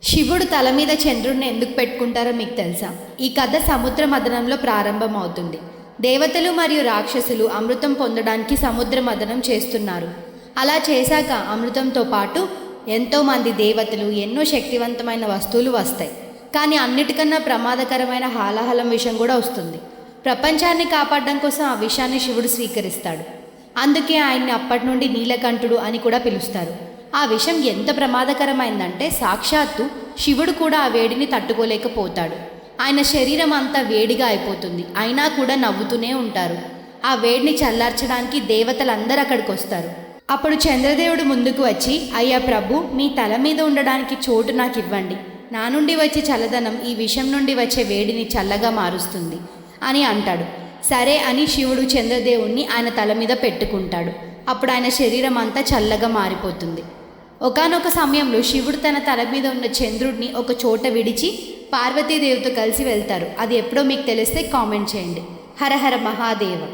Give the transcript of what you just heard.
శివుడు తల మీద చంద్రుడిని ఎందుకు పెట్టుకుంటారో మీకు తెలుసా? ఈ కథ సముద్ర మథనంలో ప్రారంభమవుతుంది. దేవతలు మరియు రాక్షసులు అమృతం పొందడానికి సముద్ర మథనం చేస్తున్నారు. అలా చేశాక అమృతంతో పాటు ఎంతోమంది దేవతలు, ఎన్నో శక్తివంతమైన వస్తువులు వస్తాయి. కానీ అన్నిటికన్నా ప్రమాదకరమైన హాలాహలం విషం కూడా వస్తుంది. ప్రపంచాన్ని కాపాడడం కోసం ఆ విషయాన్ని శివుడు స్వీకరిస్తాడు. అందుకే ఆయన్ని అప్పటి నుండి నీలకంఠుడు అని కూడా పిలుస్తారు. ఆ విషం ఎంత ప్రమాదకరమైందంటే సాక్షాత్తు శివుడు కూడా ఆ వేడిని తట్టుకోలేకపోతాడు. ఆయన శరీరం అంతా వేడిగా అయిపోతుంది. అయినా కూడా నవ్వుతూనే ఉంటారు. ఆ వేడిని చల్లార్చడానికి దేవతలందరూ అక్కడికి వస్తారు. అప్పుడు చంద్రదేవుడు ముందుకు వచ్చి, అయ్యా ప్రభు, మీ తల మీద ఉండడానికి చోటు నాకు ఇవ్వండి. నా నుండి వచ్చే చల్లదనం ఈ విషం నుండి వచ్చే వేడిని చల్లగా మారుస్తుంది అని అంటాడు. సరే అని శివుడు చంద్రదేవుణ్ణి ఆయన తల మీద పెట్టుకుంటాడు. అప్పుడు ఆయన శరీరం అంతా చల్లగా మారిపోతుంది. ఒకానొక సమయంలో శివుడు తన తల మీద ఉన్న చంద్రుడిని ఒక చోట విడిచి పార్వతీదేవితో కలిసి వెళ్తారు. అది ఎప్పుడో మీకు తెలిస్తే కామెంట్ చేయండి. హర హర మహాదేవ.